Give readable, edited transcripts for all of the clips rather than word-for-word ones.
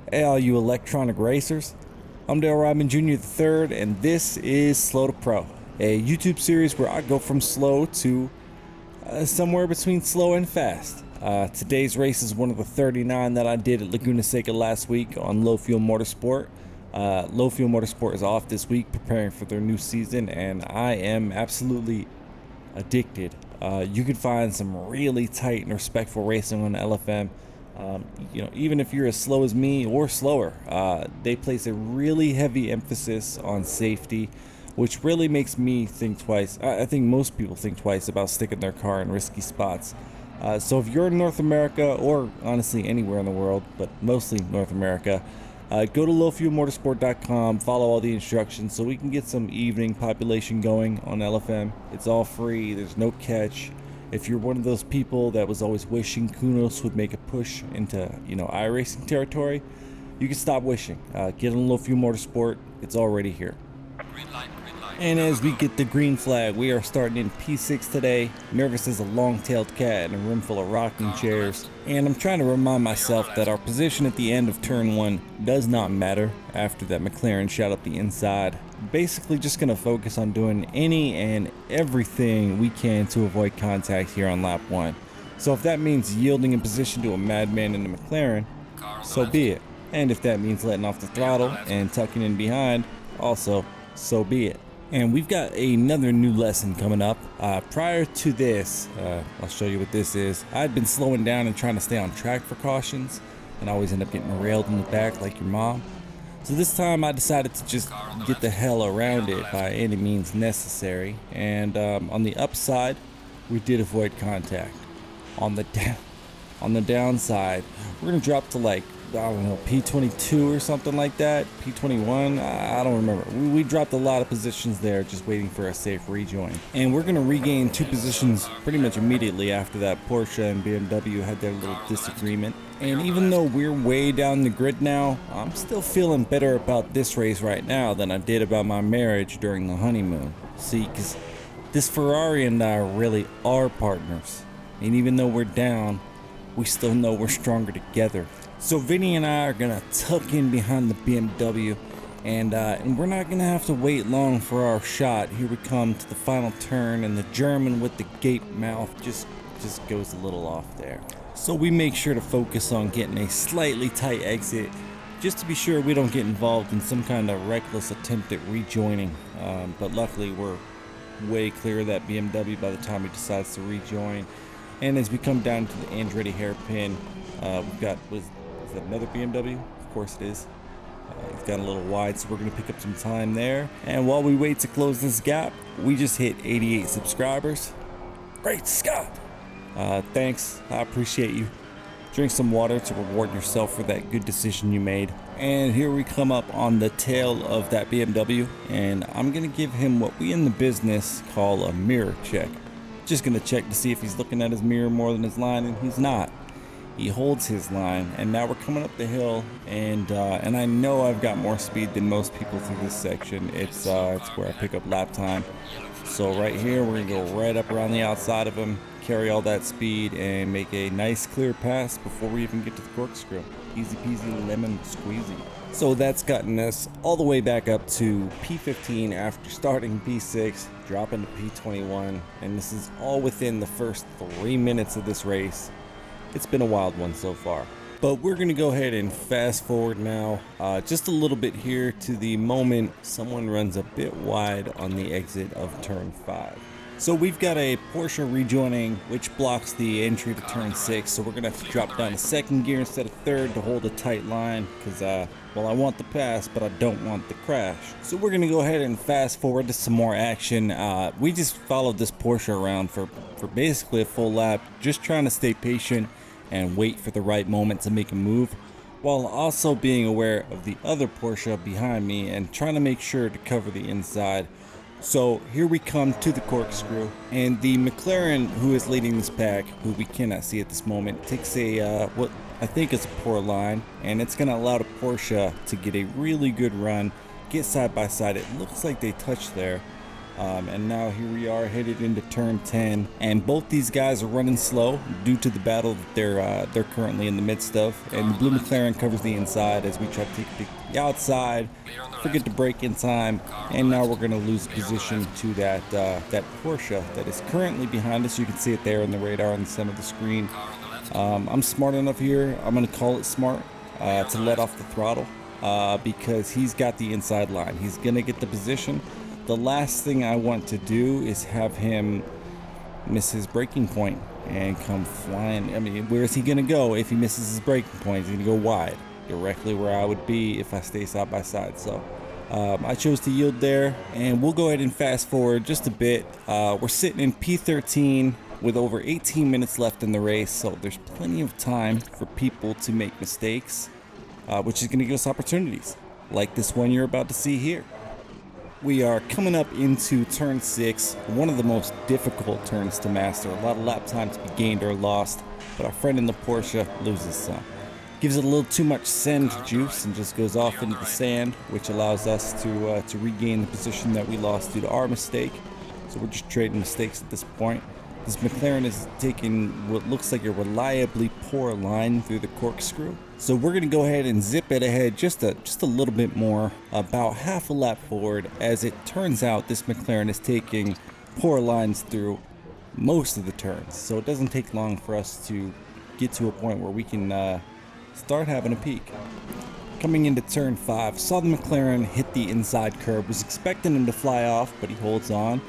Hey, all you electronic racers. I'm Dale Rodman Jr. III, and this is Slow to Pro, a YouTube series where I go from slow to somewhere between slow and fast. Today's race is one of the 39 that I did at Laguna Seca last week on Low Fuel Motorsport. Low Fuel Motorsport is off this week preparing for their new season, and I am absolutely addicted. You can find some really tight and respectful racing on LFM. Even if you're as slow as me or slower, they place a really heavy emphasis on safety, which really makes me think twice. I think most people think twice about sticking their car in risky spots. So if you're in North America, or honestly anywhere in the world, but mostly North America, go to lowfuelmotorsport.com, follow all the instructions so we can get some evening population going on LFM. It's all free, there's no catch. If you're one of those people that was always wishing Kunos would make a push into, iRacing territory, you can stop wishing. Get on Low Fuel Motorsport. It's already here. Green light, green light. And as we get the green flag, we are starting in P6 today. Nervous as a long-tailed cat in a room full of rocking chairs. And I'm trying to remind myself that our position at the end of turn 1 does not matter after that McLaren shot up the inside. Basically just going to focus on doing any and everything we can to avoid contact here on lap 1. So if that means yielding in position to a madman in the McLaren, so be it. And if that means letting off the throttle and tucking in behind, also, so be it. And we've got another new lesson coming up. Prior to this, I'll show you what this is. I'd been slowing down and trying to stay on track for cautions, and I always end up getting railed in the back like your mom. So this time I decided to just get the hell around it by any means necessary. And on the upside, we did avoid contact. On the downside, we're gonna drop to like, I don't know, P22 or something like that, P21, I don't remember. We dropped a lot of positions there just waiting for a safe rejoin. And we're gonna regain 2 positions pretty much immediately after that Porsche and BMW had their little disagreement. And even though we're way down the grid now, I'm still feeling better about this race right now than I did about my marriage during the honeymoon. See, because this Ferrari and I really are partners. And even though we're down, we still know we're stronger together. So Vinny and I are gonna tuck in behind the BMW, and we're not gonna have to wait long for our shot. Here we come to the final turn, and the German with the gape mouth just goes a little off there. So we make sure to focus on getting a slightly tight exit, just to be sure we don't get involved in some kind of reckless attempt at rejoining. But luckily we're way clear of that BMW by the time he decides to rejoin. And as we come down to the Andretti hairpin, we've got, is that another BMW? Of course it is. It's got a little wide, so we're going to pick up some time there. And while we wait to close this gap, we just hit 88 subscribers. Great Scott! Thanks, I appreciate you. Drink some water to reward yourself for that good decision you made. And here we come up on the tail of that BMW, and I'm going to give him what we in the business call a mirror check. Just going to check to see if he's looking at his mirror more than his line, and he's not. He holds his line, and now we're coming up the hill, and I know I've got more speed than most people through this section. It's where I pick up lap time. So right here, we're gonna go right up around the outside of him, carry all that speed, and make a nice clear pass before we even get to the corkscrew. Easy peasy lemon squeezy. So that's gotten us all the way back up to P15 after starting P6, dropping to P21, and this is all within the first 3 minutes of this race. It's been a wild one so far. But we're going to go ahead and fast forward now just a little bit here to the moment someone runs a bit wide on the exit of turn 5. So we've got a Porsche rejoining which blocks the entry to turn 6, so we're going to have to drop down to 2nd gear instead of 3rd to hold a tight line because, well, I want the pass, but I don't want the crash. So we're going to go ahead and fast forward to some more action. We just followed this Porsche around for basically a full lap, just trying to stay patient and wait for the right moment to make a move, while also being aware of the other Porsche behind me and trying to make sure to cover the inside. So here we come to the corkscrew, and the McLaren who is leading this pack, who we cannot see at this moment, takes a what I think is a poor line, and it's going to allow the Porsche to get a really good run, get side by side. It looks like they touched there, And now here we are headed into turn 10, and both these guys are running slow due to the battle that they're currently in the midst of. And the blue McLaren covers the inside as we try to take the outside, forget to brake in time, and now we're going to lose position to that Porsche that is currently behind us. You can see it there in the radar in the center of the screen. I'm smart enough here, I'm going to call it smart, to let off the throttle because he's got the inside line. He's going to get the position. The last thing I want to do is have him miss his braking point and come flying. I mean, where is he going to go if he misses his braking point? He's going to go wide, directly where I would be if I stay side by side. So I chose to yield there, and we'll go ahead and fast forward just a bit. We're sitting in P13 with over 18 minutes left in the race, so there's plenty of time for people to make mistakes, which is going to give us opportunities like this one you're about to see here. We are coming up into turn 6, one of the most difficult turns to master. A lot of lap time to be gained or lost, but our friend in the Porsche loses some. Gives it a little too much send juice and just goes off into the sand, which allows us to regain the position that we lost due to our mistake. So we're just trading mistakes at this point. This McLaren is taking what looks like a reliably poor line through the corkscrew. So we're going to go ahead and zip it ahead just a little bit more, about half a lap forward. As it turns out, this McLaren is taking poor lines through most of the turns. So it doesn't take long for us to get to a point where we can start having a peek. Coming into turn 5, saw the McLaren hit the inside curb. Was expecting him to fly off, but he holds on.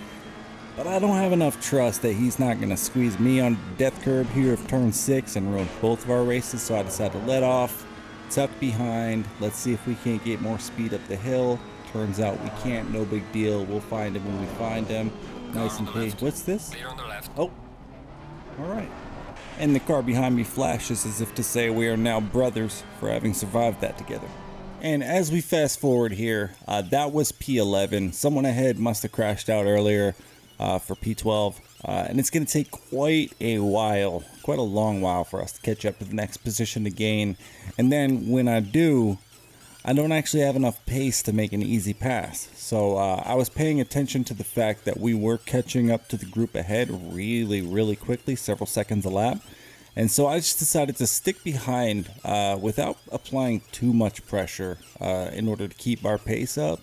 But I don't have enough trust that he's not going to squeeze me on the death curb here of turn 6 and ruin both of our races, so I decided to let off, tuck behind. Let's see if we can't get more speed up the hill. Turns out we can't, no big deal. We'll find him when we find him. Nice and patient. What's this? Oh, all right. And the car behind me flashes as if to say we are now brothers for having survived that together. And as we fast forward here, that was P11. Someone ahead must have crashed out earlier. For P12, and it's going to take quite a long while for us to catch up to the next position to gain. And then when I do, I don't actually have enough pace to make an easy pass. So I was paying attention to the fact that we were catching up to the group ahead really quickly, several seconds a lap. And so I just decided to stick behind without applying too much pressure in order to keep our pace up.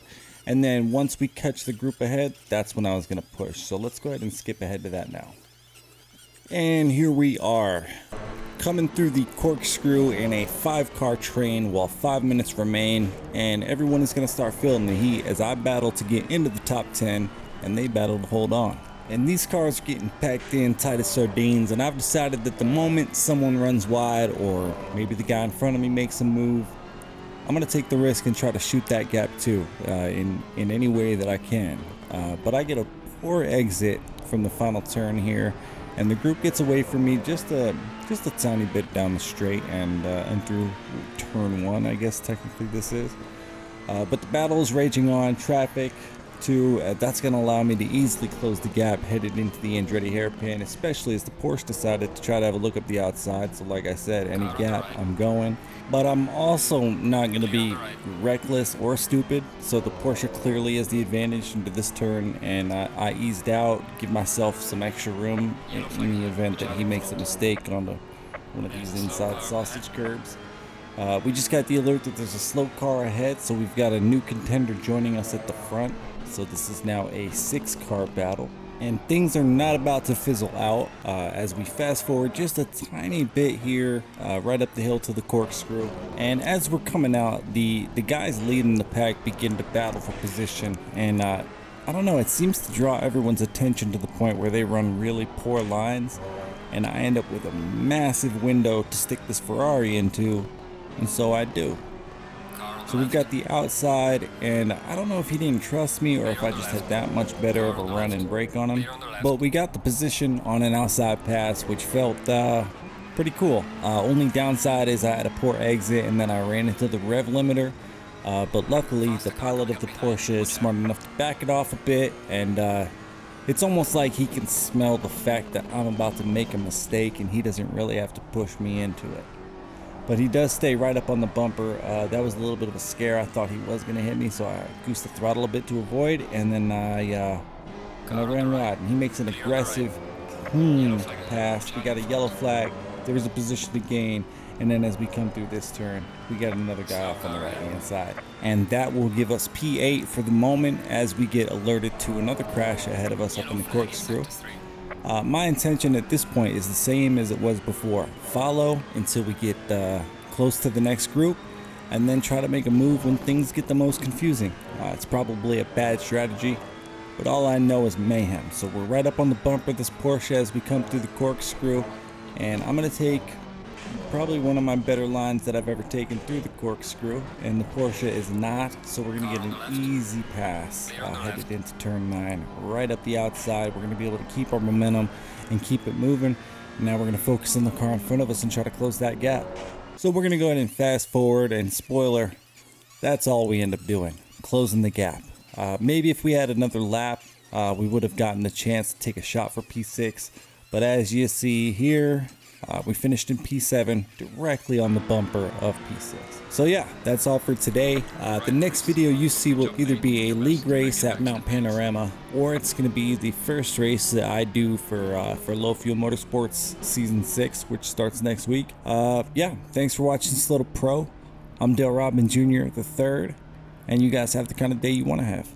And then once we catch the group ahead, that's when I was going to push. So let's go ahead and skip ahead to that now. And here we are, coming through the corkscrew in a 5-car train while 5 minutes remain. And everyone is going to start feeling the heat as I battle to get into the top 10 and they battle to hold on. And these cars are getting packed in tight as sardines, and I've decided that the moment someone runs wide or maybe the guy in front of me makes a move, I'm going to take the risk and try to shoot that gap too, in any way that I can. But I get a poor exit from the final turn here, and the group gets away from me just a tiny bit down the straight and through turn 1, I guess technically this is. But the battle is raging on. Traffic too. That's going to allow me to easily close the gap headed into the Andretti hairpin, especially as the Porsche decided to try to have a look up the outside. So like I said, any gap I'm going. But I'm also not going to be reckless or stupid, so the Porsche clearly has the advantage into this turn, and I eased out, give myself some extra room in the event that he makes a mistake on one of these inside sausage curbs. We just got the alert that there's a slow car ahead, so we've got a new contender joining us at the front. So this is now a 6-car battle. And things are not about to fizzle out as we fast forward just a tiny bit here, right up the hill to the corkscrew. And as we're coming out, the guys leading the pack begin to battle for position. And I don't know, it seems to draw everyone's attention to the point where they run really poor lines. And I end up with a massive window to stick this Ferrari into. And so I do. So we've got the outside, and I don't know if he didn't trust me or if I just had that much better of a run and brake on him. But we got the position on an outside pass, which felt pretty cool. Only downside is I had a poor exit and then I ran into the rev limiter. But luckily, the pilot of the Porsche is smart enough to back it off a bit, and it's almost like he can smell the fact that I'm about to make a mistake and he doesn't really have to push me into it. But he does stay right up on the bumper. That was a little bit of a scare. I thought he was going to hit me, so I goosed the throttle a bit to avoid, and then I and I ran wide, and he makes an aggressive, clean pass. We got a yellow flag. There was a position to gain, and then as we come through this turn, we got another guy off on the right-hand side. And that will give us P8 for the moment as we get alerted to another crash ahead of us up in the corkscrew. My intention at this point is the same as it was before. Follow until we get close to the next group, and then try to make a move when things get the most confusing. It's probably a bad strategy, but all I know is mayhem. So we're right up on the bumper of this Porsche as we come through the corkscrew, and I'm going to take probably one of my better lines that I've ever taken through the corkscrew, and the Porsche is not, so we're going to get an easy pass headed into turn 9 right up the outside. We're going to be able to keep our momentum and keep it moving. Now we're going to focus on the car in front of us and try to close that gap. So we're going to go ahead and fast forward, and spoiler, that's all we end up doing, closing the gap. Maybe if we had another lap, we would have gotten the chance to take a shot for P6, but as you see here, we finished in P7 directly on the bumper of P6. So yeah, that's all for today. The next video you see will either be a league race at Mount Panorama, or it's going to be the first race that I do for Low Fuel Motorsports Season 6, which starts next week. Yeah, thanks for watching this little pro. I'm Dale Rodman Jr. the third, and you guys have the kind of day you want to have.